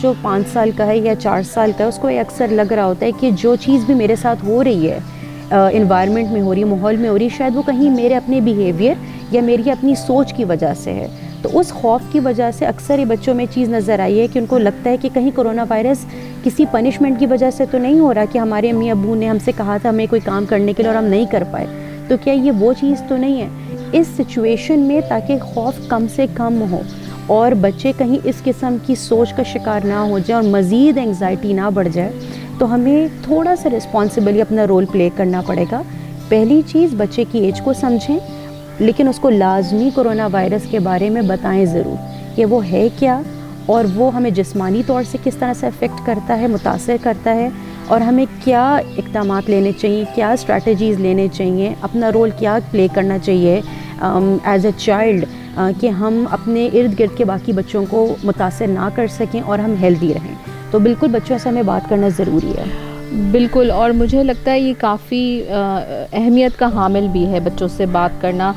جو 5 سال کا ہے یا 4 سال کا ہے، اس کو اکثر لگ رہا ہوتا ہے کہ جو چیز بھی میرے ساتھ ہو رہی ہے، انوائرمنٹ میں ہو رہی ہے، ماحول میں ہو رہی ہے، شاید وہ کہیں میرے اپنے بیہیویئر یا میری اپنی سوچ کی وجہ سے ہے. تو اس خوف کی وجہ سے اکثر یہ بچوں میں چیز نظر آئی ہے کہ ان کو لگتا ہے کہ کہیں کرونا وائرس کسی پنشمنٹ کی وجہ سے تو نہیں ہو رہا، کہ ہمارے امی ابو نے ہم سے کہا تھا ہمیں کوئی کام کرنے کے لیے اور ہم نہیں کر پائے، تو کیا یہ وہ چیز تو نہیں ہے. اس سچویشن میں تاکہ خوف کم سے کم ہو اور بچے کہیں اس قسم کی سوچ کا شکار نہ ہو جائیں اور مزید انگزائٹی نہ بڑھ جائے، تو ہمیں تھوڑا سا رسپانسبلی اپنا رول پلے کرنا پڑے گا. پہلی چیز، بچے کی ایج کو سمجھیں، لیکن اس کو لازمی کرونا وائرس کے بارے میں بتائیں ضرور کہ وہ ہے کیا اور وہ ہمیں جسمانی طور سے کس طرح سے افیکٹ کرتا ہے، متاثر کرتا ہے، اور ہمیں کیا اقدامات لینے چاہیے، کیا اسٹریٹجیز لینے چاہیے، اپنا رول کیا پلے کرنا چاہیے ایز اے چائلڈ، کہ ہم اپنے ارد گرد کے باقی بچوں کو متاثر نہ کر سکیں اور ہم ہیلدی رہیں. تو بالکل بچوں سے ہمیں بات کرنا ضروری ہے. بالکل، اور مجھے لگتا ہے یہ کافی اہمیت کا حامل بھی ہے بچوں سے بات کرنا،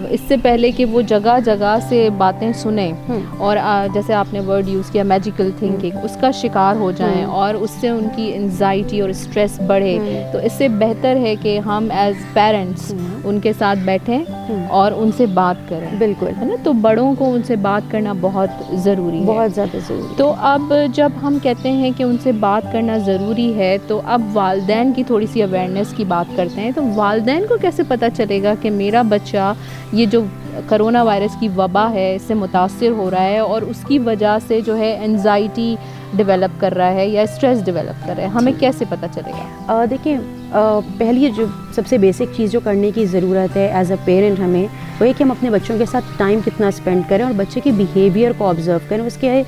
اس سے پہلے کہ وہ جگہ جگہ سے باتیں سنیں اور جیسے آپ نے ورڈ یوز کیا میجیکل تھنکنگ، اس کا شکار ہو جائیں اور اس سے ان کی انزائٹی اور اسٹریس بڑھے. تو اس سے بہتر ہے کہ ہم ایز پیرنٹس ان کے ساتھ بیٹھیں اور ان سے بات کریں. بالکل ہے نا، تو بڑوں کو ان سے بات کرنا بہت ضروری ہے، بہت زیادہ ضروری. تو اب جب ہم کہتے ہیں کہ ان سے بات کرنا ضروری ہے، تو اب والدین کی تھوڑی سی اویئرنیس کی بات کرتے ہیں. تو والدین کو کیسے پتہ چلے گا کہ میرا بچہ یہ جو کرونا وائرس کی وبا ہے اس سے متاثر ہو رہا ہے اور اس کی وجہ سے جو ہے انزائٹی ڈیولپ کر رہا ہے یا اسٹریس ڈیولپ کر رہا ہے، ہمیں کیسے پتہ چلے گا؟ دیکھیں، پہلی جو سب سے بیسک چیز جو کرنے کی ضرورت ہے ایز اے پیرنٹ ہمیں، وہ ہے کہ ہم اپنے بچوں کے ساتھ ٹائم کتنا اسپینڈ کریں اور بچے کے بیہیویئر کو آبزرو کریں. اس کے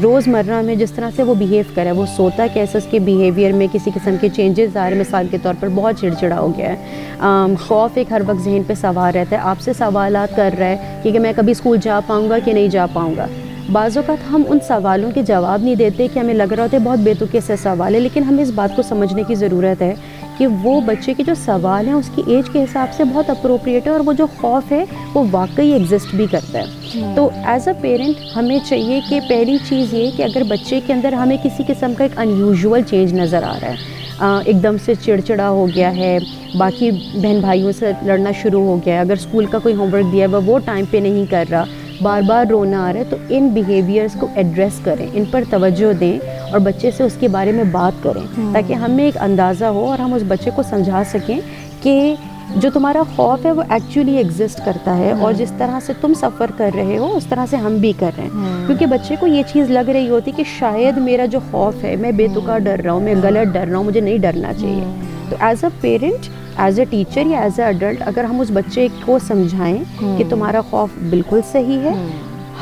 روزمرہ میں جس طرح سے وہ بیہیو کرے، وہ سوتا کیسے، اس کے بیہیویئر میں کسی قسم کے چینجز آ رہے ہیں. مثال کے طور پر بہت چڑچڑا ہو گیا ہے، خوف ایک ہر وقت ذہن پہ سوار رہتا ہے، آپ سے سوالات کر رہا ہے کہ میں کبھی اسکول جا پاؤں گا کہ نہیں جا پاؤں گا. بعض اوقات ہم ان سوالوں کے جواب نہیں دیتے کہ ہمیں لگ رہا ہوتا ہے بہت بے تکے سے سوال ہے، لیکن ہمیں اس بات کو سمجھنے کی ضرورت ہے کہ وہ بچے کے جو سوال ہیں اس کی ایج کے حساب سے بہت اپروپریٹ ہے اور وہ جو خوف ہے وہ واقعی ایگزسٹ بھی کرتا ہے. تو ایز اے پیرنٹ ہمیں چاہیے کہ پہلی چیز یہ کہ اگر بچے کے اندر ہمیں کسی قسم کا ایک انیوژول چینج نظر آ رہا ہے، ایک دم سے چڑچڑا ہو گیا ہے، باقی بہن بھائیوں سے لڑنا شروع ہو گیا ہے، اگر اسکول کا کوئی ہوم ورک دیا ہے وہ ٹائم پہ نہیں کر رہا، بار بار رونا آ رہا ہے، تو ان بیہیویئرس کو ایڈریس کریں، ان پر توجہ دیں اور بچے سے اس کے بارے میں بات کریں تاکہ ہمیں ایک اندازہ ہو اور ہم اس بچے کو سمجھا سکیں کہ جو تمہارا خوف ہے وہ ایکچولی ایگزسٹ کرتا ہے اور جس طرح سے تم سفر کر رہے ہو اس طرح سے ہم بھی کر رہے ہیں. کیونکہ بچے کو یہ چیز لگ رہی ہوتی کہ شاید میرا جو خوف ہے، میں بے تکا ڈر رہا ہوں، میں غلط ڈر رہا ہوں، مجھے نہیں ڈرنا چاہیے. تو as a parent, as a teacher یا ایز اے ایڈلٹ اگر ہم اس بچے کو سمجھائیں کہ تمہارا خوف بالکل صحیح ہے،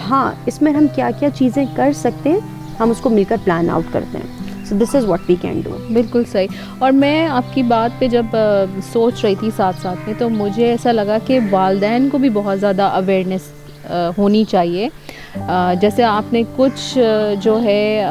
ہاں اس میں ہم کیا کیا چیزیں کر سکتے ہیں، ہم اس کو مل کر پلان آؤٹ کرتے ہیں. So this is what we can do. بالکل صحیح. اور میں آپ کی بات پہ جب سوچ رہی تھی ساتھ ساتھ میں، تو مجھے ایسا لگا کہ والدین کو بھی بہت زیادہ اویئرنیس ہونی چاہیے. جیسے آپ نے کچھ جو ہے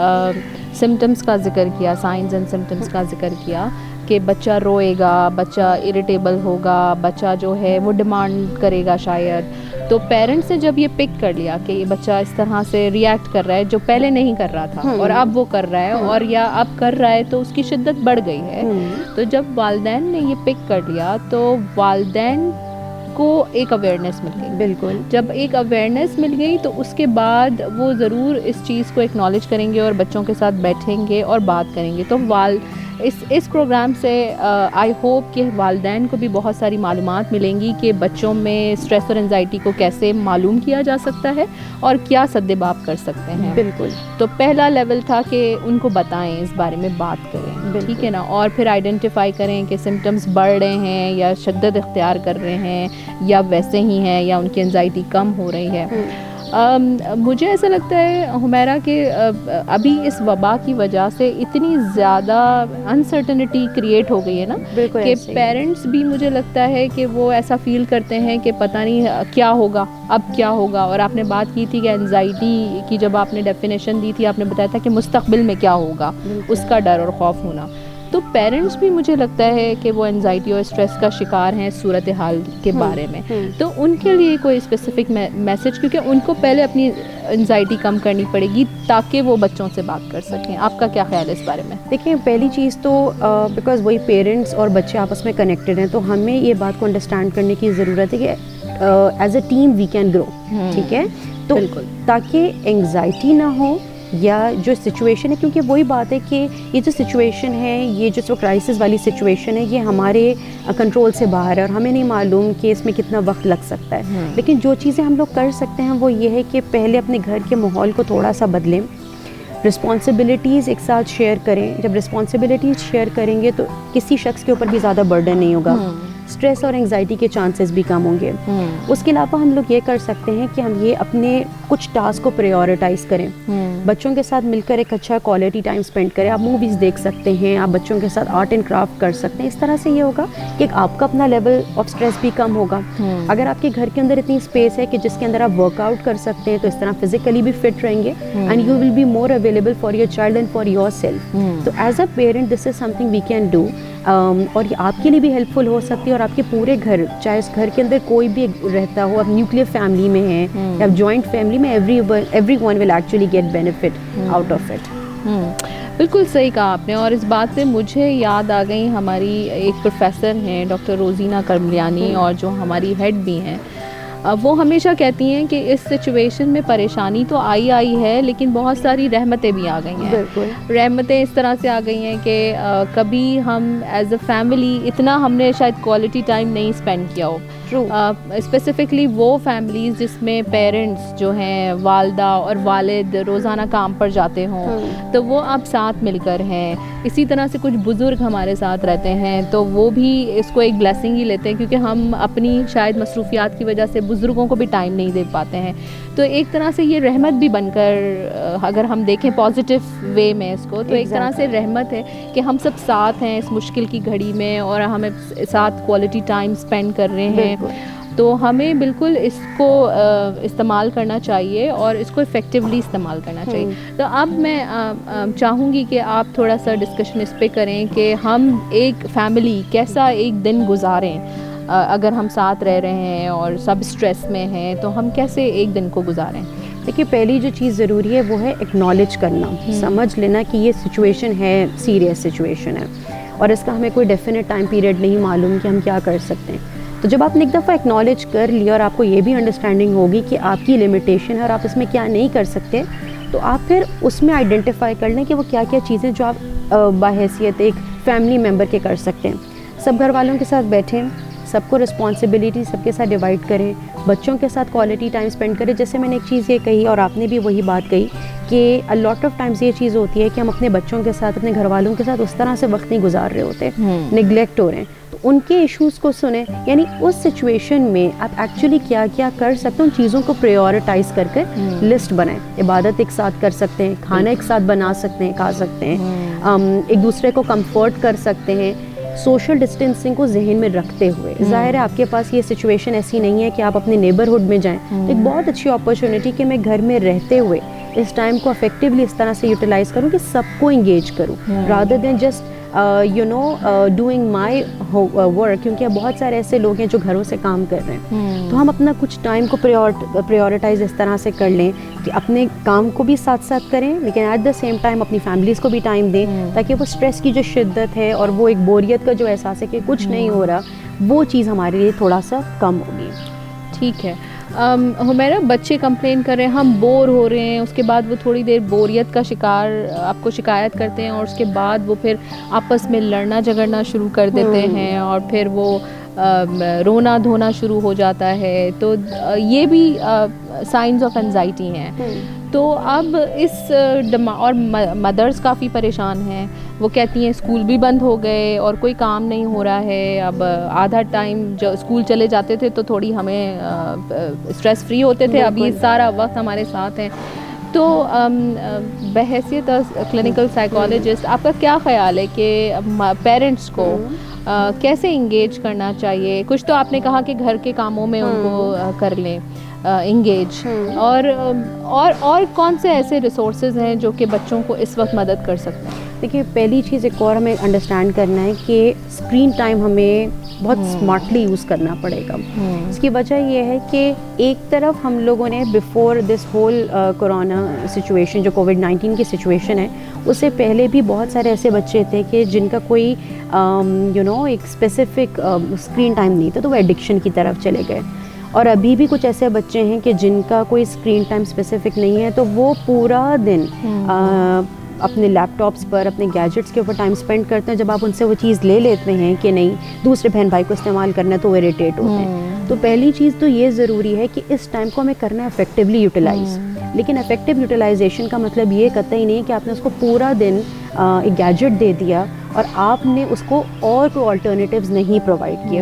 سمٹمز کا ذکر کیا، سائنز اینڈ سمٹمز کا ذکر کیا کہ بچہ روئے گا، بچہ اریٹیبل ہوگا، بچہ جو ہے وہ ڈیمانڈ کرے گا شاید. تو پیرنٹس نے جب یہ پک کر لیا کہ یہ بچہ اس طرح سے ریئیکٹ کر رہا ہے جو پہلے نہیں کر رہا تھا اور اب وہ کر رہا ہے اور یا اب کر رہا ہے تو اس کی شدت بڑھ گئی ہے، تو جب والدین نے یہ پک کر لیا تو والدین کو ایک اویئرنیس مل گئی. بالکل، جب ایک اویئرنیس مل گئی تو اس کے بعد وہ ضرور اس چیز کو ایکنالج کریں گے اور بچوں کے ساتھ بیٹھیں گے اور بات کریں گے. تو اس پروگرام سے آئی ہوپ کہ والدین کو بھی بہت ساری معلومات ملیں گی کہ بچوں میں اسٹریس اور انزائٹی کو کیسے معلوم کیا جا سکتا ہے اور کیا سدباب کر سکتے ہیں. بالکل. تو پہلا لیول تھا کہ ان کو بتائیں، اس بارے میں بات کریں، ٹھیک ہے نا، اور پھر آئیڈینٹیفائی کریں کہ سمٹمز بڑھ رہے ہیں یا شدت اختیار کر رہے ہیں یا ویسے ہی ہیں یا ان کی انزائٹی کم ہو رہی ہے. مجھے ایسا لگتا ہے حمیرہ کہ ابھی اس وبا کی وجہ سے اتنی زیادہ انسرٹنٹی کریٹ ہو گئی ہے نا کہ پیرنٹس بھی مجھے لگتا ہے کہ وہ ایسا فیل کرتے ہیں کہ پتہ نہیں کیا ہوگا، اب کیا ہوگا. اور آپ نے بات کی تھی کہ انزائٹی کی جب آپ نے ڈیفینیشن دی تھی، آپ نے بتایا تھا کہ مستقبل میں کیا ہوگا، اس کا ڈر اور خوف ہونا. تو پیرنٹس بھی مجھے لگتا ہے کہ وہ انزائٹی اور اسٹریس کا شکار ہیں صورتحال کے بارے میں. تو ان کے لیے کوئی اسپیسیفک میسج, کیونکہ ان کو پہلے اپنی انزائٹی کم کرنی پڑے گی تاکہ وہ بچوں سے بات کر سکیں. آپ کا کیا خیال ہے اس بارے میں؟ دیکھیں, پہلی چیز تو بیکاز وہی پیرنٹس اور بچے آپس میں کنیکٹڈ ہیں, تو ہمیں یہ بات کو انڈرسٹینڈ کرنے کی ضرورت ہے کہ as a team we can grow. ٹھیک ہے, تو بالکل, تاکہ انگزائٹی نہ ہو یا جو سچویشن ہے, کیونکہ وہی بات ہے کہ یہ جو سچویشن ہے, یہ جو کرائسس والی سچویشن ہے, یہ ہمارے کنٹرول سے باہر ہے اور ہمیں نہیں معلوم کہ اس میں کتنا وقت لگ سکتا ہے. لیکن جو چیزیں ہم لوگ کر سکتے ہیں وہ یہ ہے کہ پہلے اپنے گھر کے ماحول کو تھوڑا سا بدلیں, رسپانسبلٹیز ایک ساتھ شیئر کریں. جب رسپانسبلٹیز شیئر کریں گے تو کسی شخص کے اوپر بھی زیادہ برڈن نہیں ہوگا, اسٹریس اور انگزائٹی کے چانسز بھی کم ہوں گے. اس کے علاوہ ہم لوگ یہ کر سکتے ہیں کہ ہم یہ اپنے کچھ ٹاسک کو پریورٹائز کریں. بچوں کے ساتھ مل کر ایک اچھا کوالٹی ٹائم اسپینڈ کریں. آپ موویز دیکھ سکتے ہیں, آپ بچوں کے ساتھ آرٹ اینڈ کرافٹ کر سکتے ہیں. اس طرح سے یہ ہوگا کہ آپ کا اپنا لیول آف اسٹریس بھی کم ہوگا. اگر آپ کے گھر کے اندر اتنی اسپیس ہے کہ جس کے اندر آپ ورک آؤٹ کر سکتے ہیں, تو اس طرح فزیکلی بھی فٹ رہیں گے and you will be more available for your child and for yourself. تو as a parent this is something we can do, اور یہ آپ کے لیے بھی ہیلپ فل ہو سکتی ہے اور آپ کے پورے گھر, چاہے اس گھر کے اندر کوئی بھی رہتا ہو, آپ نیوکلیئر فیملی میں ہیں یا جوائنٹ فیملی میں, everyone will actually get benefit out of it. بالکل صحیح کہا آپ نے. اور اس بات سے مجھے یاد آ گئی, ہماری ایک پروفیسر ہیں ڈاکٹر روزینہ کرملیانی, اور جو ہماری ہیڈ بھی ہیں, وہ ہمیشہ کہتی ہیں کہ اس سچویشن میں پریشانی تو آئی ہے, لیکن بہت ساری رحمتیں بھی آ گئی ہیں. بالکل, رحمتیں اس طرح سے آ گئی ہیں کہ کبھی ہم ایز اے فیملی اتنا ہم نے شاید کوالٹی ٹائم نہیں اسپینڈ کیا ہو. اسپیسیفکلی وہ فیملیز جس میں پیرنٹس جو ہیں, والدہ اور والد روزانہ کام پر جاتے ہوں, تو وہ اب ساتھ مل کر ہیں. اسی طرح سے کچھ بزرگ ہمارے ساتھ رہتے ہیں, تو وہ بھی اس کو ایک بلیسنگ ہی لیتے ہیں, کیونکہ ہم اپنی شاید مصروفیات کی وجہ سے بزرگوں کو بھی ٹائم نہیں دے پاتے ہیں. تو ایک طرح سے یہ رحمت بھی بن کر, اگر ہم دیکھیں پازیٹیو وے میں اس کو, تو ایک طرح سے رحمت ہے کہ ہم سب ساتھ ہیں اس مشکل کی گھڑی میں, اور ہمیں ساتھ کوالٹی ٹائم اسپینڈ کر رہے ہیں. تو ہمیں بالکل اس کو استعمال کرنا چاہیے اور اس کو افیکٹولی استعمال کرنا چاہیے. تو اب میں چاہوں گی کہ آپ تھوڑا سا ڈسکشن اس پہ کریں کہ ہم ایک فیملی کیسا ایک دن گزاریں. اگر ہم ساتھ رہ رہے ہیں اور سب اسٹریس میں ہیں, تو ہم کیسے ایک دن کو گزاریں؟ دیکھیے, پہلی جو چیز ضروری ہے وہ ہے ایکنالج کرنا, سمجھ لینا کہ یہ سچویشن ہے, سیریس سچویشن ہے, اور اس کا ہمیں کوئی ڈیفینٹ ٹائم پیریڈ نہیں معلوم کہ ہم کیا کر سکتے ہیں. تو جب آپ نے ایک دفعہ ایکنالج کر لیا اور آپ کو یہ بھی انڈرسٹینڈنگ ہوگی کہ آپ کی لمیٹیشن ہے اور آپ اس میں کیا نہیں کر سکتے, تو آپ پھر اس میں آئیڈینٹیفائی کر لیں کہ وہ کیا کیا چیزیں جو آپ بحیثیت ایک فیملی ممبر کے کر سکتے ہیں. سب گھر والوں کے ساتھ بیٹھیں, سب کو رسپانسبلٹی سب کے ساتھ ڈیوائڈ کریں, بچوں کے ساتھ کوالٹی ٹائم اسپینڈ کریں. جیسے میں نے ایک چیز یہ کہی اور آپ نے بھی وہی بات کہی کہ لاٹ آف ٹائمز یہ چیز ہوتی ہے کہ ہم اپنے بچوں کے ساتھ, اپنے گھر والوں کے ساتھ اس طرح سے وقت نہیں گزار رہے ہوتے, نگلیکٹ ہو رہے ہیں. تو ان کے ایشوز کو سنیں, یعنی اس سچویشن میں آپ ایکچولی کیا کیا کر سکتے ہیں, ان چیزوں کو پریورٹائز کر کے لسٹ بنائیں. عبادت ایک ساتھ کر سکتے ہیں, کھانا ایک ساتھ بنا سکتے ہیں, کھا سکتے ہیں, ایک دوسرے کو کمفرٹ کر سکتے ہیں, سوشل ڈسٹینسنگ کو ذہن میں رکھتے ہوئے. ظاہر ہے آپ کے پاس یہ سچویشن ایسی نہیں ہے کہ آپ اپنے نیبرہڈ میں جائیں, ایک بہت اچھی اپرچونیٹی کہ میں گھر میں رہتے ہوئے اس ٹائم کو افیکٹولی اس طرح سے یوٹیلائز کروں کہ سب کو انگیج کروں, rather than just doing my work. کیونکہ بہت سارے ایسے لوگ ہیں جو گھروں سے کام کر رہے ہیں, تو ہم اپنا کچھ ٹائم کو پریورٹائز اس طرح سے کر لیں کہ اپنے کام کو بھی ساتھ ساتھ کریں, لیکن ایٹ دا سیم ٹائم اپنی فیملیز کو بھی ٹائم دیں, تاکہ وہ اسٹریس کی جو شدت ہے اور وہ ایک بوریت کا جو احساس ہے کہ کچھ نہیں ہو رہا, وہ چیز ہمارے لیے تھوڑا سا کم ہوگی. ٹھیک ہے. ہمیرا بچے کمپلین کر رہے ہیں, ہم بور ہو رہے ہیں, اس کے بعد وہ تھوڑی دیر بوریت کا شکار آپ کو شکایت کرتے ہیں, اور اس کے بعد وہ پھر آپس میں لڑنا جھگڑنا شروع کر دیتے ہیں, اور پھر وہ رونا دھونا شروع ہو جاتا ہے. تو یہ بھی سائنز آف انزائٹی ہیں. تو اب اس اور مدرس کافی پریشان ہیں, وہ کہتی ہیں اسکول بھی بند ہو گئے اور کوئی کام نہیں ہو رہا ہے. اب آدھا ٹائم جو اسکول چلے جاتے تھے تو تھوڑی ہمیں اسٹریس فری ہوتے تھے, اب یہ سارا وقت ہمارے ساتھ ہیں. تو بحیثیت کلینکل سائیکالوجسٹ آپ کا کیا خیال ہے کہ پیرنٹس کو کیسے انگیج کرنا چاہیے؟ کچھ تو آپ نے کہا کہ گھر کے کاموں میں ان کو کر لیں, انگیج. اور کون سے ایسے ریسورسز ہیں جو کہ بچوں کو اس وقت مدد کر سکتے ہیں؟ دیکھیے پہلی چیز ایک اور ہمیں انڈرسٹینڈ کرنا ہے کہ اسکرین ٹائم ہمیں بہت اسمارٹلی یوز کرنا پڑے گا. اس کی وجہ یہ ہے کہ ایک طرف ہم لوگوں نے before this whole corona situation جو کووڈ-19 کی سچویشن ہے اس سے پہلے بھی بہت سارے ایسے بچے تھے کہ جن کا کوئی ایک اسپیسیفک اسکرین ٹائم نہیں تھا تو وہ ایڈکشن کی طرف چلے گئے. اور ابھی بھی کچھ ایسے بچے ہیں کہ جن کا کوئی اسکرین ٹائم اسپیسیفک نہیں ہے تو وہ پورا دن اپنے لیپ ٹاپس پر اپنے گیجٹس کے اوپر ٹائم اسپینڈ کرتے ہیں. جب آپ ان سے وہ چیز لے لیتے ہیں کہ نہیں دوسرے بہن بھائی کو استعمال کرنا ہے تو وہ اریٹیٹ ہوتے ہیں. تو پہلی چیز تو یہ ضروری ہے کہ اس ٹائم کو ہمیں کرنا ہے افیکٹولی یوٹیلائز. لیکن افیکٹو یوٹیلائزیشن کا مطلب یہ قطعی نہیں کہ آپ نے اس کو پورا دن ایک گیجٹ دے دیا اور آپ نے اس کو اور کوئی آلٹرنیٹیوز نہیں پرووائڈ کیے.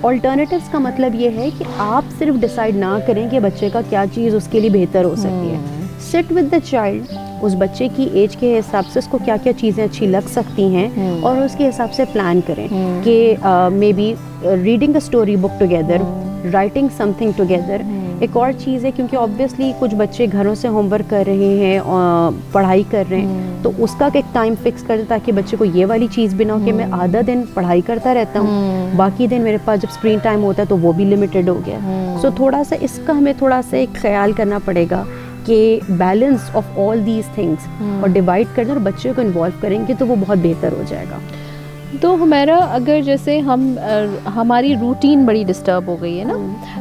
آلٹرنیٹیوز کا مطلب یہ ہے کہ آپ صرف ڈیسائیڈ نہ کریں کہ بچے کا کیا چیز اس کے لیے بہتر ہو سکتی ہے. سٹ ود دا چائلڈ, اس بچے کی ایج کے حساب سے اس کو کیا کیا چیزیں اچھی لگ سکتی ہیں اور اس کے حساب سے پلان کریں کہ maybe reading a story book together, writing something together. ایک اور چیز ہے کیونکہ آبویسلی کچھ بچے گھروں سے ہوم ورک کر رہے ہیں, پڑھائی کر رہے ہیں, تو اس کا ایک ٹائم فکس کر دیں تاکہ بچے کو یہ والی چیز بھی نہ ہو کہ میں آدھا دن پڑھائی کرتا رہتا ہوں, باقی دن میرے پاس جب اسکرین ٹائم ہوتا ہے تو وہ بھی لمیٹیڈ ہو گیا. سو تھوڑا سا اس کا ہمیں تھوڑا سا ایک خیال کرنا پڑے گا کہ balance of all these things اور ڈیوائڈ کرنا اور بچے کو انوالو کریں گے تو وہ بہت بہتر ہو جائے گا. تو ہمارا اگر جیسے ہماری روٹین بڑی ڈسٹرب ہو گئی ہے نا,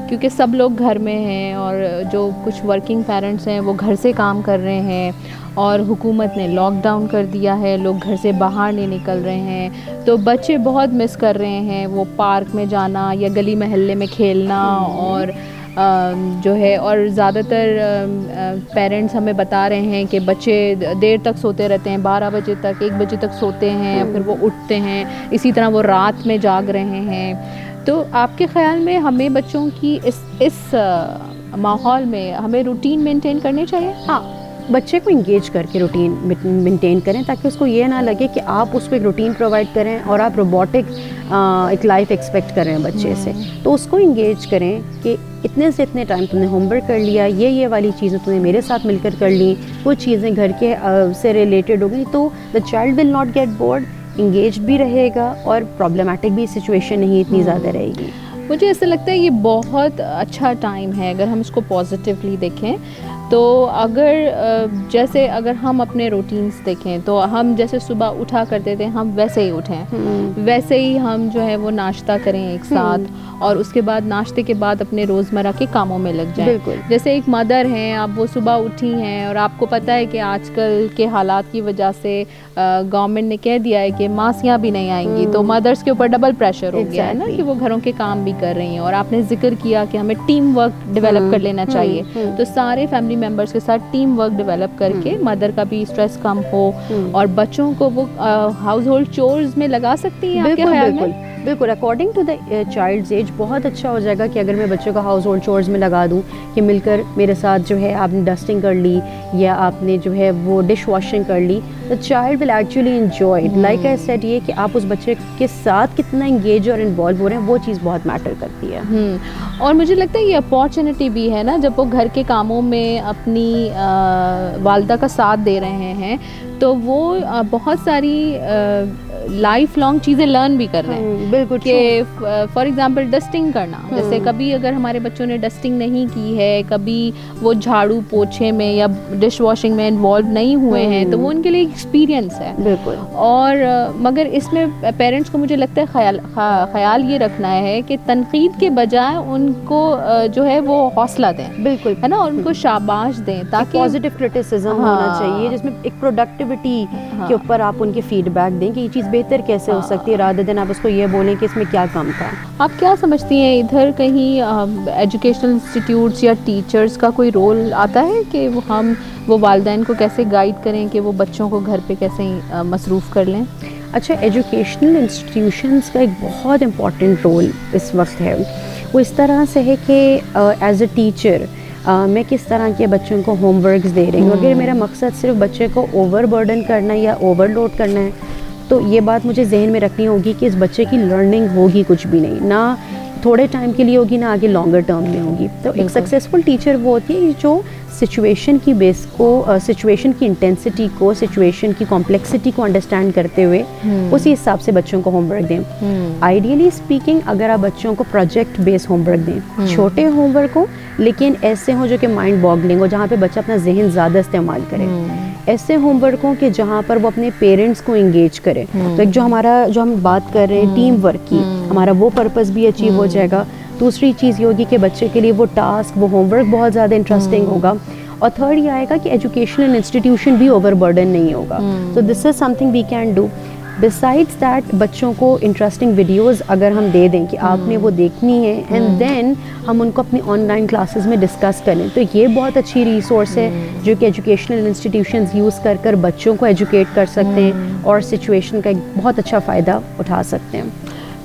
کیونکہ سب لوگ گھر میں ہیں اور جو کچھ ورکنگ پیرنٹس ہیں وہ گھر سے کام کر رہے ہیں اور حکومت نے لاک ڈاؤن کر دیا ہے, لوگ گھر سے باہر نہیں نکل رہے ہیں, تو بچے بہت مس کر رہے ہیں وہ پارک میں جانا یا گلی محلے میں کھیلنا. اور جو ہے اور زیادہ تر پیرنٹس ہمیں بتا رہے ہیں کہ بچے دیر تک سوتے رہتے ہیں, 12 بجے تک 1 بجے تک سوتے ہیں, پھر وہ اٹھتے ہیں, اسی طرح وہ رات میں جاگ رہے ہیں. تو آپ کے خیال میں ہمیں بچوں کی اس ماحول میں ہمیں روٹین مینٹین کرنی چاہیے؟ ہاں, بچے کو انگیج کر کے روٹین مینٹین کریں تاکہ اس کو یہ نہ لگے کہ آپ اس کو ایک روٹین پرووائڈ کریں اور آپ روبوٹک ایک لائف ایکسپیکٹ کر رہے ہیں بچے سے. تو اس کو انگیج کریں کہ اتنے سے اتنے ٹائم تم نے ہوم ورک کر لیا, یہ والی چیزیں تم نے میرے ساتھ مل کر لی, وہ چیزیں گھر کے سے ریلیٹڈ ہو گئی, تو the child will not get bored, engage بھی رہے گا اور پرابلمٹک بھی سچویشن نہیں اتنی زیادہ رہے گی. مجھے ایسا لگتا ہے یہ بہت اچھا ٹائم ہے اگر ہم اس کو پازیٹیولی دیکھیں. تو اگر ہم اپنے روٹینز دیکھیں تو ہم جیسے صبح اٹھا کرتے تھے ہم ویسے ہی اٹھیں, ویسے ہی ہم جو ہے وہ ناشتہ کریں ایک ساتھ, اور اس کے بعد ناشتے کے بعد اپنے روزمرہ کے کاموں میں لگ جائیں. جیسے ایک مدر ہیں, اب وہ صبح اٹھی ہیں اور آپ کو پتہ ہے کہ آج کل کے حالات کی وجہ سے گورنمنٹ نے کہہ دیا ہے کہ ماسیاں بھی نہیں آئیں گی, تو مدرس کے اوپر ڈبل پریشر ہو گیا ہے نا کہ وہ گھروں کے کام بھی کر رہی ہیں. اور آپ نے ذکر کیا کہ ہمیں ٹیم ورک ڈیولپ کر لینا چاہیے, تو سارے فیملی ممبرس کے ساتھ ٹیم ورک ڈیولپ کر کے مدر کا بھی اسٹریس کم ہو اور بچوں کو وہ ہاؤس ہولڈ چورز میں لگا سکتی ہیں. آپ کے خیال میں؟ بالکل according to the child's age بہت اچھا ہو جائے گا کہ اگر میں بچوں کا ہاؤس ہولڈ چورز میں لگا دوں کہ مل کر میرے ساتھ جو ہے آپ نے ڈسٹنگ کر لی یا آپ نے جو ہے وہ ڈش واشنگ کر لی. دا child will actually enjoy it. Like I said, یہ کہ آپ اس بچے کے ساتھ کتنا انگیج اور انوالو ہو رہے ہیں وہ چیز بہت میٹر کرتی ہے. اور مجھے لگتا ہے یہ اپارچونیٹی بھی ہے نا, جب وہ گھر کے کاموں میں اپنی والدہ کا ساتھ دے رہے ہیں تو وہ بہت ساری لائف لانگ چیزیں لرن بھی کر رہے ہیں. بالکل, کہ فار ایگزامپل ڈسٹنگ کرنا, جیسے کبھی اگر ہمارے بچوں نے ڈسٹنگ نہیں کی ہے, کبھی وہ جھاڑو پوچھے میں یا ڈش واشنگ میں انوالو نہیں ہوئے ہیں, تو وہ ان کے لیے ایکسپیرینس ہے. بالکل. اور مگر اس میں پیرنٹس کو مجھے لگتا ہے خیال یہ رکھنا ہے کہ تنقید کے بجائے ان کو جو ہے وہ حوصلہ دیں. بالکل ہے نا, اور ان کو شاباش دیں تاکہ پازیٹیو کرٹیسزم ہونا چاہیے جس میں ایک پروڈکٹیوٹی کے اوپر آپ ان کے فیڈ بیک دیں کہ یہ چیز بہتر کیسے ہو سکتی ہے, رادر دین آپ اس کو یہ بولیں کہ اس میں کیا کم تھا. آپ کیا سمجھتی ہیں ادھر کہیں ایجوکیشنل انسٹیٹیوٹس یا ٹیچرز کا کوئی رول آتا ہے کہ وہ والدین کو کیسے گائیڈ کریں کہ وہ بچوں کو گھر پہ کیسے مصروف کر لیں؟ اچھا, ایجوکیشنل انسٹیٹیوشنس کا ایک بہت امپورٹنٹ رول اس وقت ہے. وہ اس طرح سے ہے کہ ایز اے ٹیچر میں کس طرح کے بچوں کو ہوم ورکس دے رہی ہوں. اگر میرا مقصد صرف بچے کو اوور برڈن کرنا یا اوور لوڈ کرنا ہے تو یہ بات مجھے ذہن میں رکھنی ہوگی کہ اس بچے کی لرننگ ہوگی کچھ بھی نہیں، نہ تھوڑے ٹائم کے لیے ہوگی، نہ آگے لانگر ٹرم میں ہوگی. تو ایک سکسیزفل ٹیچر وہ ہوتی ہے جو سچویشن کی بیس کو، سچویشن کی انٹینسٹی کو، سچویشن کی کمپلیکسٹی کو انڈرسٹینڈ کرتے ہوئے اسی حساب سے بچوں کو ہوم ورک دیں. آئیڈیلی اسپیکنگ اگر آپ بچوں کو پروجیکٹ بیس ہوم ورک دیں، چھوٹے ہوم ورک ہوں لیکن ایسے ہوں جو کہ مائنڈ باگلنگ ہو، جہاں پہ بچہ اپنا ذہن زیادہ استعمال کرے. ایسے ہوم ورک ہوں کہ جہاں پر وہ اپنے پیرنٹس کو انگیج کرے. تو ایک جو ہم بات کر رہے ہیں ٹیم ورک کی، ہمارا وہ پرپز بھی اچیو ہو جائے گا. دوسری چیز یہ ہوگی کہ بچے کے لیے وہ ٹاسک، وہ ہوم ورک بہت زیادہ انٹرسٹنگ ہوگا. اور تھرڈ یہ آئے گا کہ ایجوکیشنل انسٹیٹیوشن بھی اوور برڈن نہیں ہوگا. تو this is something we can do. Besides that بچوں کو انٹرسٹنگ ویڈیوز اگر ہم دے دیں کہ آپ نے وہ دیکھنی ہے اینڈ دین ہم ان کو اپنی آن لائن کلاسز میں ڈسکس کریں، تو یہ بہت اچھی ریسورس ہے جو کہ ایجوکیشنل انسٹیٹیوشنز یوز کر بچوں کو ایجوکیٹ کر سکتے ہیں اور سچویشن کا ایک بہت اچھا فائدہ اٹھا سکتے ہیں.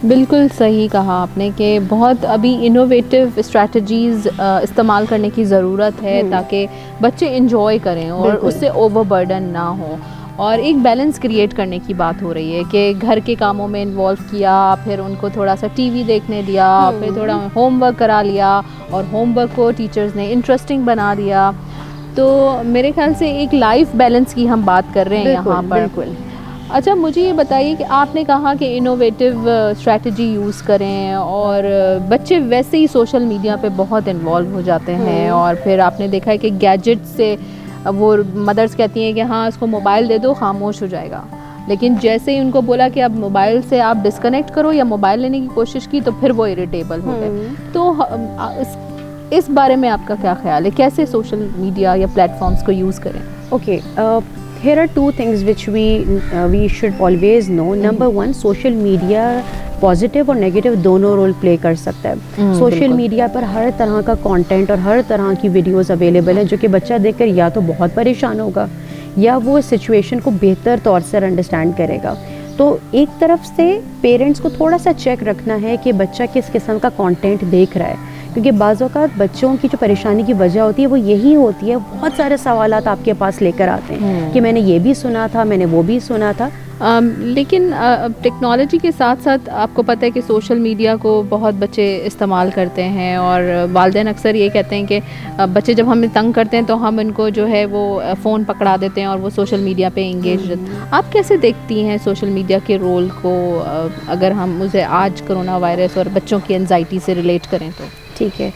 بالکل صحیح کہا آپ نے کہ بہت ابھی انوویٹیو اسٹریٹجیز استعمال کرنے کی ضرورت ہے تاکہ بچے انجوائے کریں اور اس سے اوور برڈن نہ ہو. اور ایک بیلنس کریٹ کرنے کی بات ہو رہی ہے کہ گھر کے کاموں میں انوالو کیا، پھر ان کو تھوڑا سا ٹی وی دیکھنے دیا، پھر تھوڑا ہوم ورک کرا لیا اور ہوم ورک کو ٹیچرز نے انٹرسٹنگ بنا دیا. تو میرے خیال سے ایک لائف بیلنس کی ہم بات کر رہے ہیں یہاں پر. بالکل. اچھا مجھے یہ بتائیے کہ آپ نے کہا کہ انوویٹیو اسٹریٹجی یوز کریں اور بچے ویسے ہی سوشل میڈیا پہ بہت انوالو ہو جاتے ہیں، اور پھر آپ نے دیکھا ہے کہ گیجٹ سے وہ مدرس کہتی ہیں کہ ہاں اس کو موبائل دے دو خاموش ہو جائے گا، لیکن جیسے ہی ان کو بولا کہ اب موبائل سے آپ ڈسکنیکٹ کرو یا موبائل لینے کی کوشش کی تو پھر وہ اریٹیبل ہو گئے. تو اس بارے میں آپ کا کیا خیال ہے، کیسے سوشل میڈیا یا پلیٹ فارمس کو یوز کریں؟ Okay, here are two things which we should always know. Number one, social media positive اور نیگیٹو دونوں رول پلے کر سکتا ہے. سوشل میڈیا پر ہر طرح کا کانٹینٹ اور ہر طرح کی ویڈیوز اویلیبل ہیں جو کہ بچہ دیکھ کر یا تو بہت پریشان ہوگا یا وہ سچویشن کو بہتر طور سے انڈرسٹینڈ کرے گا. تو ایک طرف سے پیرنٹس کو تھوڑا سا چیک رکھنا ہے کہ بچہ کس قسم کا کانٹینٹ دیکھ رہا ہے، کیونکہ بعض اوقات بچوں کی جو پریشانی کی وجہ ہوتی ہے وہ یہی ہوتی ہے، بہت سارے سوالات آپ کے پاس لے کر آتے ہیں کہ میں نے یہ بھی سنا تھا، میں نے وہ بھی سنا تھا. لیکن ٹیکنالوجی کے ساتھ ساتھ آپ کو پتہ ہے کہ سوشل میڈیا کو بہت بچے استعمال کرتے ہیں، اور والدین اکثر یہ کہتے ہیں کہ بچے جب ہمیں تنگ کرتے ہیں تو ہم ان کو جو ہے وہ فون پکڑا دیتے ہیں اور وہ سوشل میڈیا پہ انگیج رہتے ہیں. آپ کیسے دیکھتی ہیں سوشل میڈیا کے رول کو، اگر ہم اسے آج کرونا وائرس اور بچوں کی انزائٹی سے ریلیٹ کریں تو؟ ٹھیک ہے،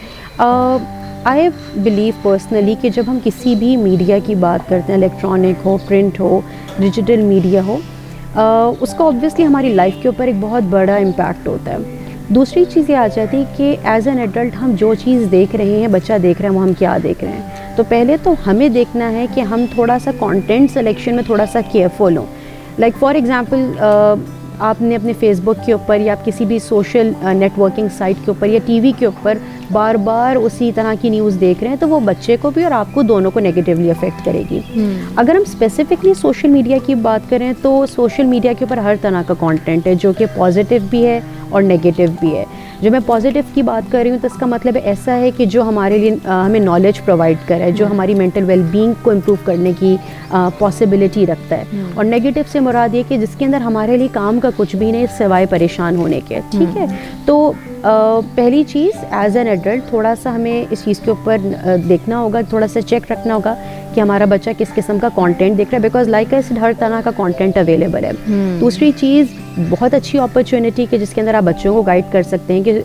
آئی بلیو پرسنلی کہ جب ہم کسی بھی میڈیا کی بات کرتے ہیں، الیکٹرانک ہو، پرنٹ ہو، ڈیجیٹل میڈیا ہو، اس کا اوبویسلی ہماری لائف کے اوپر ایک بہت بڑا امپیکٹ ہوتا ہے. دوسری چیز یہ آ جاتی ہے کہ ایز این ایڈلٹ ہم جو چیز دیکھ رہے ہیں، بچہ دیکھ رہے ہیں، وہ ہم کیا دیکھ رہے ہیں. تو پہلے تو ہمیں دیکھنا ہے کہ ہم تھوڑا سا کانٹینٹ سلیکشن میں تھوڑا سا کیئرفل ہوں. لائک فار ایگزامپل، آپ نے اپنے فیس بک کے اوپر یا کسی بھی سوشل نیٹ ورکنگ سائٹ کے اوپر یا ٹی وی کے اوپر بار بار اسی طرح کی نیوز دیکھ رہے ہیں، تو وہ بچے کو بھی اور آپ کو دونوں کو نیگیٹیولی افیکٹ کرے گی. اگر ہم اسپیسیفکلی سوشل میڈیا کی بات کریں تو سوشل میڈیا کے اوپر ہر طرح کا کانٹینٹ ہے جو کہ پازیٹیو بھی ہے اور نیگیٹیو بھی ہے. جو میں پازیٹیو کی بات کر رہی ہوں تو اس کا مطلب ایسا ہے کہ جو ہمارے لیے ہمیں نالج پرووائڈ کرے، جو ہماری مینٹل ویل بینگ کو امپروو کرنے کی پاسبلٹی رکھتا ہے. اور نیگیٹیو سے مراد یہ کہ جس کے اندر ہمارے لیے کام کا کچھ بھی نہیں سوائے پریشان ہونے کے. ٹھیک ہے، تو پہلی چیز ایز این ایڈلٹ تھوڑا سا ہمیں اس چیز کے اوپر دیکھنا ہوگا، تھوڑا سا چیک رکھنا ہوگا کہ ہمارا بچہ کس قسم کا کانٹینٹ دیکھ رہا ہے، بیکاز لائک ایس ہر طرح کا کانٹینٹ اویلیبل ہے. دوسری چیز، بہت اچھی اپرچونیٹی کہ جس کے اندر آپ بچوں کو گائیڈ کر سکتے ہیں کہ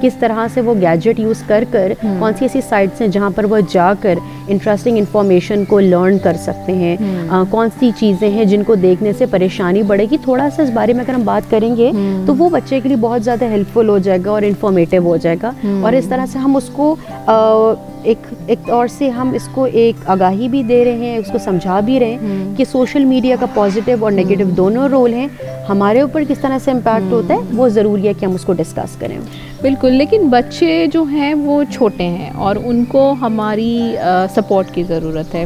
کس طرح سے وہ گیجٹ یوز کر کون سی ایسی سائٹس ہیں جہاں پر وہ جا کر انٹرسٹنگ انفارمیشن کو لرن کر سکتے ہیں، کون سی چیزیں ہیں جن کو دیکھنے سے پریشانی بڑھے گی. تھوڑا سا اس بارے میں اگر ہم بات کریں گے تو وہ بچے کے لیے بہت زیادہ ہیلپ فل ہو جائے گا اور انفارمیٹیو ہو جائے گا. اور اس طرح سے ہم اس کو ایک اور سے ہم اس کو ایک آگاہی بھی دے رہے ہیں، اس کو سمجھا بھی رہے ہیں کہ سوشل میڈیا کا پازیٹیو اور نیگیٹو دونوں رول ہیں. ہمارے اوپر کس طرح سے امپیکٹ ہوتا ہے وہ ضروری ہے کہ ہم اس کو ڈسکس کریں. بالکل، لیکن بچے جو ہیں وہ چھوٹے ہیں اور ان کو ہماری سپورٹ کی ضرورت ہے.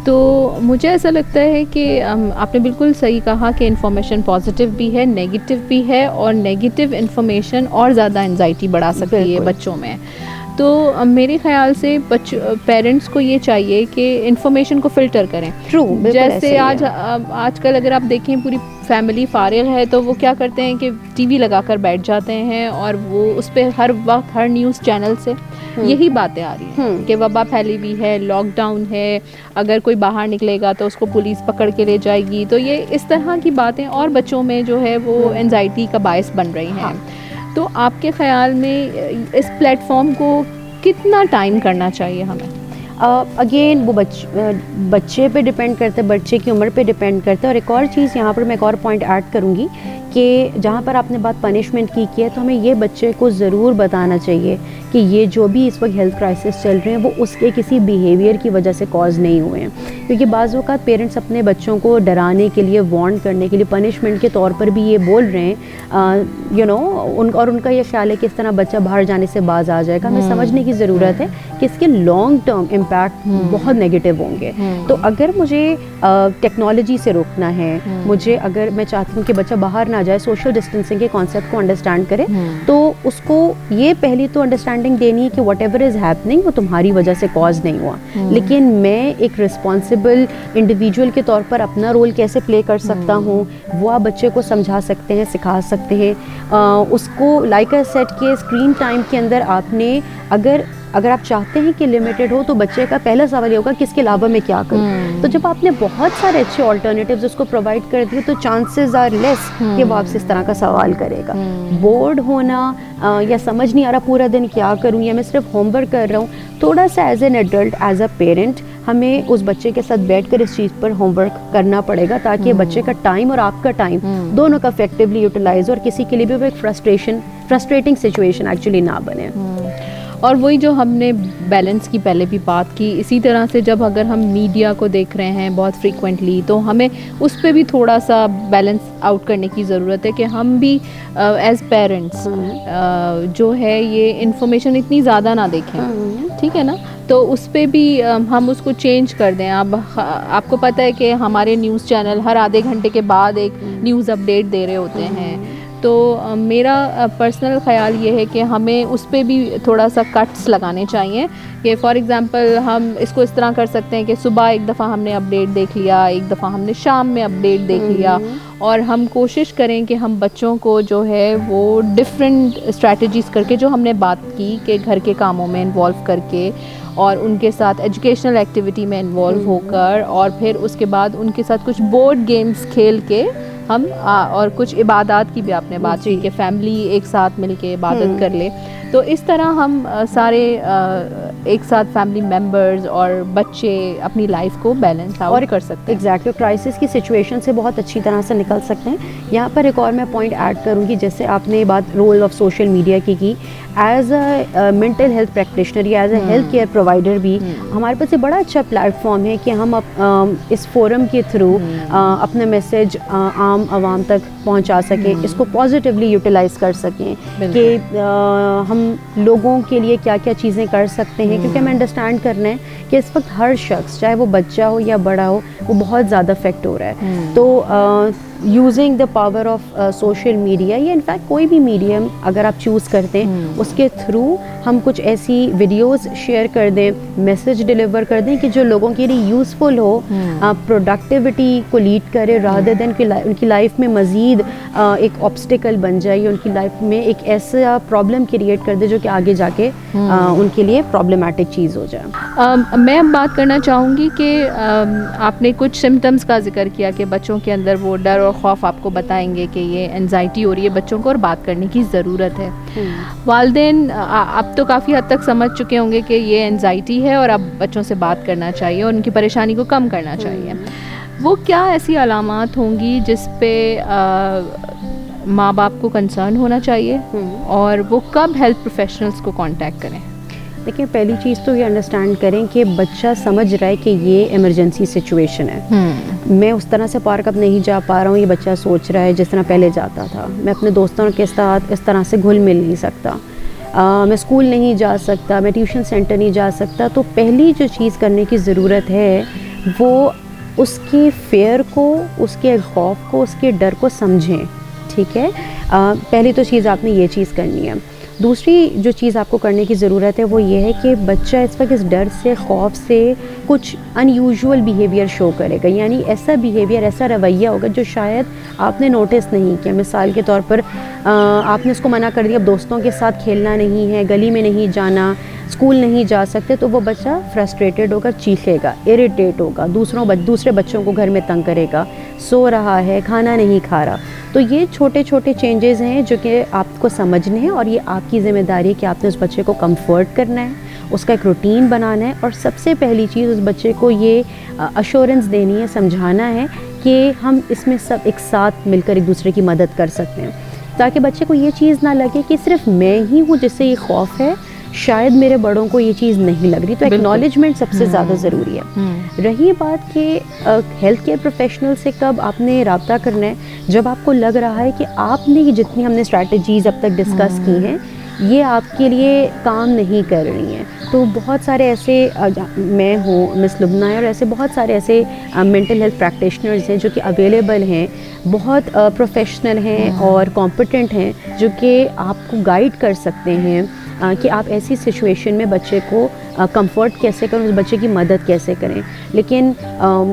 تو مجھے ایسا لگتا ہے کہ آپ نے بالکل صحیح کہا کہ انفارمیشن پازیٹیو بھی ہے، نیگیٹو بھی ہے، اور نیگیٹو انفارمیشن اور زیادہ انزائٹی بڑھا سکتی ہے بچوں میں. تو میرے خیال سے پیرنٹس کو یہ چاہیے کہ انفارمیشن کو فلٹر کریں. جیسے آج کل اگر آپ دیکھیں پوری فیملی فارغ ہے تو وہ کیا کرتے ہیں کہ ٹی وی لگا کر بیٹھ جاتے ہیں اور وہ اس پہ ہر وقت ہر نیوز چینل سے یہی باتیں آ رہی ہیں کہ وبا پھیلی ہوئی ہے, لاک ڈاؤن ہے, اگر کوئی باہر نکلے گا تو اس کو پولیس پکڑ کے لے جائے گی. تو یہ اس طرح کی باتیں اور بچوں میں جو ہے وہ انزائٹی کا باعث بن رہی ہیں. تو آپ کے خیال میں اس پلیٹ فارم کو کتنا ٹائم کرنا چاہیے ہمیں؟ اگین وہ بچے پہ ڈپینڈ کرتا ہے, بچے کی عمر پہ ڈپینڈ کرتا ہے. اور ایک اور چیز یہاں پر میں ایک اور پوائنٹ ایڈ کروں گی کہ جہاں پر آپ نے بات پنشمنٹ کی ہے تو ہمیں یہ بچے کو ضرور بتانا چاہیے کہ یہ جو بھی اس وقت ہیلتھ کرائسس چل رہے ہیں وہ اس کے کسی بیہیویئر کی وجہ سے کاز نہیں ہوئے ہیں. کیونکہ بعض اوقات پیرنٹس اپنے بچوں کو ڈرانے کے لیے, وارن کرنے کے لیے پنشمنٹ کے طور پر بھی یہ بول رہے ہیں اور ان کا یہ خیال ہے کہ اس طرح بچہ باہر جانے سے باز آ جائے گا. ہمیں سمجھنے کی ضرورت ہے کہ اس کے لانگ ٹرم امپیکٹ بہت نیگیٹو ہوں گے. تو اگر مجھے ٹیکنالوجی سے روکنا ہے, اگر میں چاہتی ہوں کہ بچہ باہر نہ جائے, سوشل ڈسٹینسنگ کے کانسیپٹ کو انڈرسٹینڈ کرے, تو اس کو یہ پہلی تو انڈرسٹینڈنگ دینی ہے کہ واٹ ایور از ہیپننگ وہ تمہاری وجہ سے کاز نہیں ہوا, لیکن میں ایک رسپانسبل انڈیویجول کے طور پر اپنا رول کیسے پلے کر سکتا ہوں وہ آپ بچے کو سمجھا سکتے ہیں, سکھا سکتے ہیں. اس کو لائک اے سیٹ کے اسکرین ٹائم کے اندر آپ نے اگر آپ چاہتے ہیں کہ لمیٹڈ ہو تو بچے کا پہلا سوال یہ ہوگا کہ اس کے علاوہ میں کیا کروں. تو جب آپ نے بہت سارے اچھے آلٹرنیٹیوز اس کو پرووائڈ کر دیے تو چانسز آر لیس کہ وہ آپ سے اس طرح کا سوال کرے گا. بورڈ ہونا یا سمجھ نہیں آ رہا پورا دن کیا کروں یا میں صرف ہوم ورک کر رہا ہوں, تھوڑا سا as an adult, as a parent ہمیں اس بچے کے ساتھ بیٹھ کر اس چیز پر ہوم ورک کرنا پڑے گا تاکہ بچے کا ٹائم اور آپ کا ٹائم دونوں کا افیکٹولی یوٹیلائز اور کسی کے لیے بھی وہ ایک فرسٹریٹنگ سچویشن ایکچولی نہ بنے. اور وہی جو ہم نے بیلنس کی پہلے بھی بات کی, اسی طرح سے جب اگر ہم میڈیا کو دیکھ رہے ہیں بہت فریکوینٹلی تو ہمیں اس پہ بھی تھوڑا سا بیلنس آؤٹ کرنے کی ضرورت ہے کہ ہم بھی ایز پیرنٹس جو ہے یہ انفارمیشن اتنی زیادہ نہ دیکھیں, ٹھیک ہے نا. تو اس پہ بھی ہم اس کو چینج کر دیں. اب آپ کو پتہ ہے کہ ہمارے نیوز چینل ہر آدھے گھنٹے کے بعد ایک نیوز اپڈیٹ دے رہے ہوتے ہیں. تو میرا پرسنل خیال یہ ہے کہ ہمیں اس پہ بھی تھوڑا سا کٹس لگانے چاہیے کہ فار ایگزامپل ہم اس کو اس طرح کر سکتے ہیں کہ صبح ایک دفعہ ہم نے اپڈیٹ دیکھ لیا, ایک دفعہ ہم نے شام میں اپڈیٹ دیکھ لیا, اور ہم کوشش کریں کہ ہم بچوں کو جو ہے وہ ڈفرینٹ اسٹریٹجیز کر کے جو ہم نے بات کی کہ گھر کے کاموں میں انوالو کر کے اور ان کے ساتھ ایجوکیشنل ایکٹیویٹی میں انوالو ہو کر اور پھر اس کے بعد ان کے ساتھ کچھ بورڈ گیمز کھیل کے ہم اور کچھ عبادات کی بھی آپ نے بات کی کہ فیملی ایک ساتھ مل کے عبادت کر لے. تو اس طرح ہم سارے ایک ساتھ فیملی ممبرز اور بچے اپنی لائف کو بیلنس آؤٹ کر سکتے ہیں. ایگزیکٹلی, کرائسس کی سچویشن سے بہت اچھی طرح سے نکل سکتے ہیں. یہاں پر ایک اور میں پوائنٹ ایڈ کروں گی, جیسے آپ نے بات رول آف سوشل میڈیا کی as a mental health practitioner یا as a health care provider بھی ہمارے پاس ایک بڑا اچھا پلیٹ فارم ہے کہ ہم اس فورم کے تھرو اپنا میسیج عام عوام تک پہنچا سکیں, اس کو پازیٹیولی یوٹیلائز کر سکیں کہ ہم لوگوں کے لیے کیا کیا چیزیں کر سکتے ہیں. کیونکہ ہمیں انڈرسٹینڈ کرنا ہے کہ اس وقت ہر شخص چاہے وہ بچہ ہو یا بڑا ہو وہ بہت زیادہ افیکٹ ہو رہا ہے. تو using the power of social media یا انفیکٹ کوئی بھی میڈیم اگر آپ چوز کرتے ہیں اس کے تھرو ہم کچھ ایسی ویڈیوز شیئر کر دیں, میسیج ڈلیور کر دیں کہ جو لوگوں کے لیے یوزفل ہو, پروڈکٹیوٹی کو لیڈ کرے رادر دین ان کی لائف میں مزید ایک آبسٹیکل بن جائے یا ان کی لائف میں ایک ایسا پرابلم کریٹ کر دے جو کہ آگے جا کے ان کے لیے پرابلمٹک چیز ہو جائے. میں اب بات کرنا چاہوں گی کہ آپ نے کچھ سمٹمس کا ذکر کیا کہ بچوں کے اندر وہ ڈر اور خوف آپ کو بتائیں گے کہ یہ انزائٹی ہو رہی ہے بچوں کو اور بات کرنے کی ضرورت ہے. والدین اب تو کافی حد تک سمجھ چکے ہوں گے کہ یہ انزائٹی ہے اور اب بچوں سے بات کرنا چاہیے اور ان کی پریشانی کو کم کرنا چاہیے. وہ کیا ایسی علامات ہوں گی جس پہ ماں باپ کو کنسرن ہونا چاہیے اور وہ کب ہیلتھ پروفیشنلز کو کانٹیکٹ کریں؟ دیکھیں, پہلی چیز تو یہ انڈرسٹینڈ کریں کہ بچہ سمجھ رہا ہے کہ یہ ایمرجنسی سچویشن ہے. میں اس طرح سے پارک اب نہیں جا پا رہا ہوں, یہ بچہ سوچ رہا ہے جس طرح پہلے جاتا تھا. میں اپنے دوستوں کے ساتھ اس طرح سے گھل مل نہیں سکتا, میں اسکول نہیں جا سکتا, میں ٹیوشن سینٹر نہیں جا سکتا. تو پہلی جو چیز کرنے کی ضرورت ہے وہ اس کی فیئر کو, اس کے خوف کو, اس کے ڈر کو سمجھیں. ٹھیک ہے, پہلی تو چیز آپ نے یہ چیز کرنی ہے. دوسری جو چیز آپ کو کرنے کی ضرورت ہے وہ یہ ہے کہ بچہ اس وقت اس ڈر سے خوف سے کچھ ان یوزول بیہیویئر شو کرے گا، یعنی ایسا بیہیویئر ایسا رویہ ہوگا جو شاید آپ نے نوٹس نہیں کیا. مثال کے طور پر آپ نے اس کو منع کر دیا اب دوستوں کے ساتھ کھیلنا نہیں ہے، گلی میں نہیں جانا، اسکول نہیں جا سکتے، تو وہ بچہ فرسٹریٹڈ ہوگا، چیخے گا، اریٹیٹ ہوگا، دوسرے بچوں کو گھر میں تنگ کرے گا، سو رہا ہے، کھانا نہیں کھا رہا. تو یہ چھوٹے چھوٹے چینجز ہیں جو کہ آپ کو سمجھنے ہیں، اور یہ آپ کی ذمہ داری ہے کہ آپ نے اس بچے کو کمفرٹ کرنا ہے، اس کا ایک روٹین بنانا ہے، اور سب سے پہلی چیز اس بچے کو یہ اشورنس دینی ہے، سمجھانا ہے کہ ہم اس میں سب ایک ساتھ مل کر ایک دوسرے کی مدد کر سکتے ہیں، تاکہ بچے کو یہ چیز نہ لگے کہ صرف میں ہی ہوں جس سے یہ خوف ہے، شاید میرے بڑوں کو یہ چیز نہیں لگ رہی. تو ایکنالجمنٹ سب سے زیادہ ضروری ہے. رہی بات کہ ہیلتھ کیئر پروفیشنل سے کب آپ نے رابطہ کرنا ہے، جب آپ کو لگ رہا ہے کہ آپ نے جتنی ہم نے اسٹریٹجیز اب تک ڈسکس کی ہیں یہ آپ کے لیے کام نہیں کر رہی ہیں. تو بہت سارے ایسے میں ہوں، مس لبنہ ہے، اور ایسے بہت سارے ایسے مینٹل ہیلتھ پریکٹیشنرز ہیں جو کہ اویلیبل ہیں، بہت پروفیشنل ہیں اور کمپیٹنٹ ہیں، جو کہ آپ کو گائیڈ کر سکتے ہیں کہ آپ ایسی سچویشن میں بچے کو کمفرٹ کیسے کریں، اس بچے کی مدد کیسے کریں. لیکن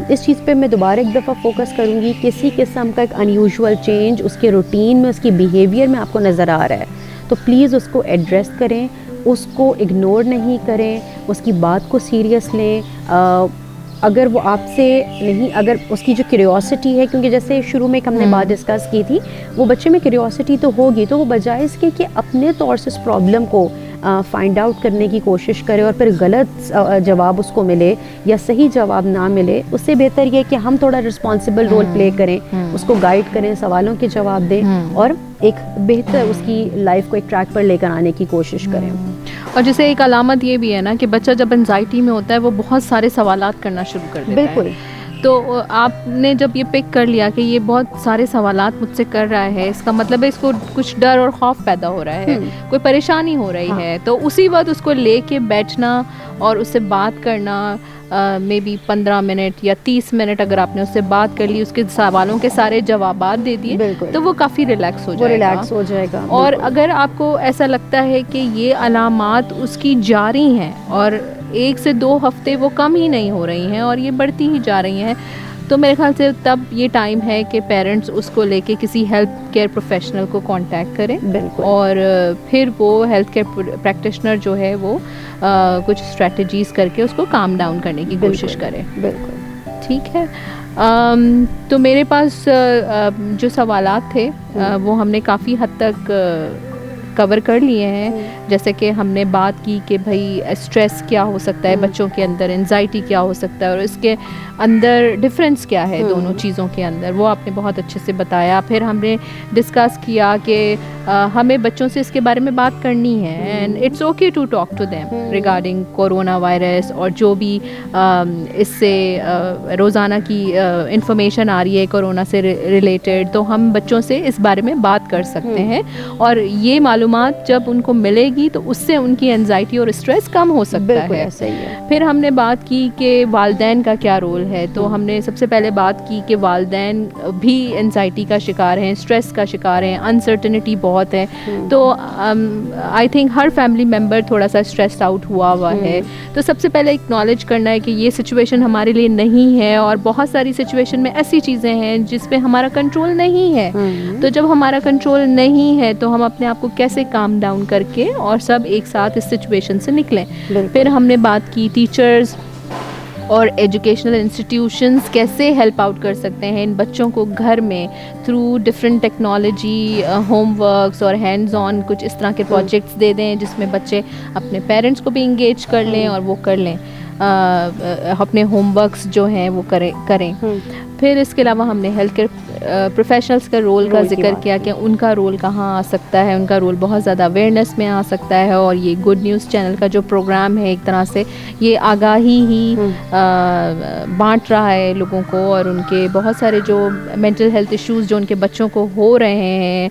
اس چیز پہ میں دوبارہ ایک دفعہ فوکس کروں گی، کسی قسم کا ایک ان یوزول چینج اس کے روٹین میں، اس کی بیہیویئر میں آپ کو نظر آ رہا ہے تو پلیز اس کو ایڈریس کریں، اس کو اگنور نہیں کریں، اس کی بات کو سیریس لیں. اگر وہ آپ سے نہیں، اگر اس کی جو کیوریوسٹی ہے، کیونکہ جیسے شروع میں ہم نے بات ڈسکس کی تھی، وہ بچے میں کیوریوسٹی تو ہوگی، تو وہ بجائے اس کے کہ اپنے طور سے اس پرابلم کو فائنڈ آؤٹ کرنے کی کوشش کرے اور پھر غلط جواب اس کو ملے یا صحیح جواب نہ ملے، اس سے بہتر یہ کہ ہم تھوڑا رسپانسبل رول پلے کریں، اس کو گائیڈ کریں، سوالوں کے جواب دیں، اور ایک بہتر اس کی لائف کو ایک ٹریک پر لے کر آنے کی کوشش کریں. اور جیسے ایک علامت یہ بھی ہے نا کہ بچہ جب انزائٹی میں ہوتا ہے وہ بہت سارے سوالات کرنا شروع کر دیتا ہے. بالکل. تو آپ نے جب یہ پک کر لیا کہ یہ بہت سارے سوالات مجھ سے کر رہا ہے، اس کا مطلب ہے اس کو کچھ ڈر اور خوف پیدا ہو رہا ہے، کوئی پریشانی ہو رہی ہے، تو اسی وقت اس کو لے کے بیٹھنا اور اس سے بات کرنا، مے بی 15 منٹ یا 30 منٹ اگر آپ نے اس سے بات کر لی، اس کے سوالوں کے سارے جوابات دے دیے، تو وہ کافی ریلیکس ہو جائے گا. اور اگر آپ کو ایسا لگتا ہے کہ یہ علامات اس کی جاری ہیں اور 1 سے 2 ہفتے وہ کم ہی نہیں ہو رہی ہیں اور یہ بڑھتی ہی جا رہی ہیں، تو میرے خیال سے تب یہ ٹائم ہے کہ پیرنٹس اس کو لے کے کسی ہیلتھ کیئر پروفیشنل کو کانٹیکٹ کریں. اور پھر وہ ہیلتھ کیئر پریکٹیشنر جو ہے وہ کچھ اسٹریٹجیز کر کے اس کو کام ڈاؤن کرنے کی کوشش کریں. بالکل ٹھیک ہے. تو میرے پاس جو سوالات تھے وہ ہم نے کافی حد تک کور کر لیے ہیں. جیسے کہ ہم نے بات کی کہ بھائی اسٹریس کیا ہو سکتا ہے بچوں کے اندر، انزائٹی کیا ہو سکتا ہے، اور اس کے اندر ڈفرینس کیا ہے دونوں چیزوں کے اندر، وہ آپ نے بہت اچھے سے بتایا. پھر ہم نے ڈسکس کیا کہ ہمیں بچوں سے اس کے بارے میں بات کرنی ہے، and it's okay to talk to them regarding coronavirus اور جو بھی اس سے روزانہ کی انفارمیشن آ رہی ہے کورونا سے ریلیٹڈ، تو ہم بچوں سے اس بارے میں بات کر سکتے ہیں، اور یہ معلومات جب ان کو ملے گی تو اس سے ان کی انزائٹی اور اسٹریس کم ہو سکتا ہے. پھر ہم نے بات کی کہ والدین کا کیا رول ہے، تو ہم نے سب سے پہلے بات کی کہ والدین بھی انزائٹی کا شکار ہیں، اسٹریس کا شکار ہیں، انسرٹنٹی بہت ہے. تو I think Hare family member تھوڑا سا اسٹریس آؤٹ ہوا ہے. تو سب سے پہلے اکنالج کرنا ہے کہ یہ سچویشن ہمارے لیے نہیں ہے، اور بہت ساری سچویشن میں ایسی چیزیں ہیں جس پہ ہمارا کنٹرول نہیں ہے. تو جب ہمارا کنٹرول نہیں ہے تو ہم اپنے آپ کو کیسے کام ڈاؤن کر کے اور سب ایک ساتھ اس سچویشن سے نکلیں. پھر ہم نے بات کی ٹیچرز اور ایجوکیشنل انسٹیٹیوشنز کیسے ہیلپ آؤٹ کر سکتے ہیں ان بچوں کو گھر میں through different technology, home works اور ہینڈز آن کچھ اس طرح کے پروجیکٹس دے دیں جس میں بچے اپنے پیرنٹس کو بھی انگیج کر لیں اور وہ کر لیں، اپنے ہوم ورکس جو ہیں وہ کریں. پھر اس کے علاوہ ہم نے ہیلتھ کیئر پروفیشنلز کا رول کا ذکر کیا کہ ان کا رول کہاں آ سکتا ہے. ان کا رول بہت زیادہ اویئرنیس میں آ سکتا ہے، اور یہ گڈ نیوز چینل کا جو پروگرام ہے ایک طرح سے یہ آگاہی ہی بانٹ رہا ہے لوگوں کو، اور ان کے بہت سارے جو مینٹل ہیلتھ ایشوز جو ان کے بچوں کو ہو رہے ہیں،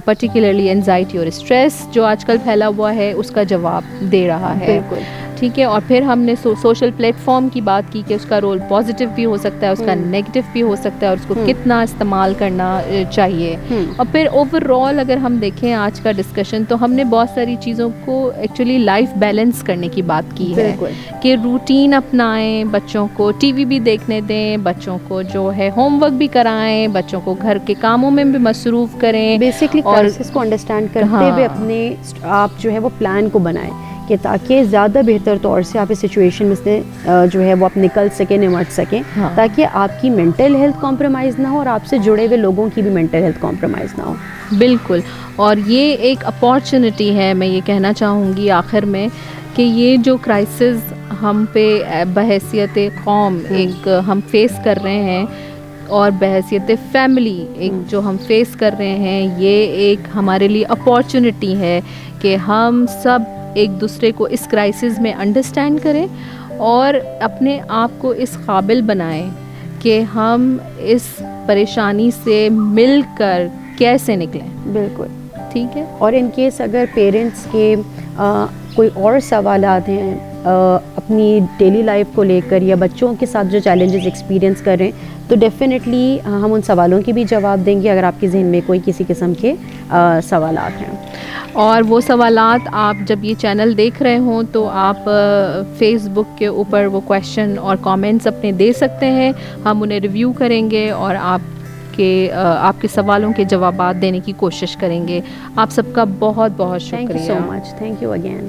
پرٹیکولرلی انزائٹی اور اسٹریس جو آج کل پھیلا ہوا ہے، اس کا جواب دے رہا ہے. ٹھیک ہے. اور پھر ہم نے سوشل پلیٹ فارم کی بات کی کہ اس کا رول پازیٹیو بھی ہو سکتا ہے، اس کا نیگیٹو بھی ہو سکتا ہے، اور اس کو کتنا استعمال استعمال کرنا چاہیے. اور پھر اوور آل اگر ہم دیکھیں آج کا ڈسکشن تو ہم نے بہت ساری چیزوں کو ایکچولی لائف بیلنس کرنے کی بات کی ہے کہ روٹین اپنائیں, بچوں کو ٹی وی بھی دیکھنے دیں, بچوں کو جو ہے ہوم ورک بھی کرائیں, بچوں کو گھر کے کاموں میں بھی مصروف کریں, بیسکلی کرائسس کو انڈرسٹینڈ کرتے ہوئے اپنے آپ جو ہے وہ پلان کو بنائیں کہ تاکہ زیادہ بہتر طور سے آپ اس سچویشن میں سے جو ہے وہ آپ نکل سکیں, نمٹ سکیں, تاکہ آپ کی مینٹل ہیلتھ کمپرومائز نہ ہو اور آپ سے جڑے ہوئے لوگوں کی بھی مینٹل ہیلتھ کمپرومائز نہ ہو. بالکل. اور یہ ایک اپارچونٹی ہے, میں یہ کہنا چاہوں گی آخر میں کہ یہ جو کرائسس ہم پہ بحیثیت قوم ایک ہم فیس کر رہے ہیں اور بحیثیت فیملی ایک جو ہم فیس کر رہے ہیں, یہ ایک ہمارے لیے اپارچونٹی ہے کہ ہم سب ایک دوسرے کو اس کرائسس میں انڈرسٹینڈ کریں اور اپنے آپ کو اس قابل بنائیں کہ ہم اس پریشانی سے مل کر کیسے نکلیں. بالکل ٹھیک ہے. اور ان کیس اگر پیرنٹس کے کوئی اور سوالات ہیں اپنی ڈیلی لائف کو لے کر یا بچوں کے ساتھ جو چیلنجز ایکسپیرینس کریں تو ڈیفینیٹلی ہم ان سوالوں کے بھی جواب دیں گے اگر آپ کے ذہن میں کوئی کسی قسم کے سوالات ہیں. اور وہ سوالات آپ جب یہ چینل دیکھ رہے ہوں تو آپ فیس بک کے اوپر وہ کویشچن اور کامنٹس اپنے دے سکتے ہیں, ہم انہیں ریویو کریں گے اور آپ کے سوالوں کے جوابات دینے کی کوشش کریں گے. آپ سب کا بہت بہت شکریہ. Thank you so much. Thank you again.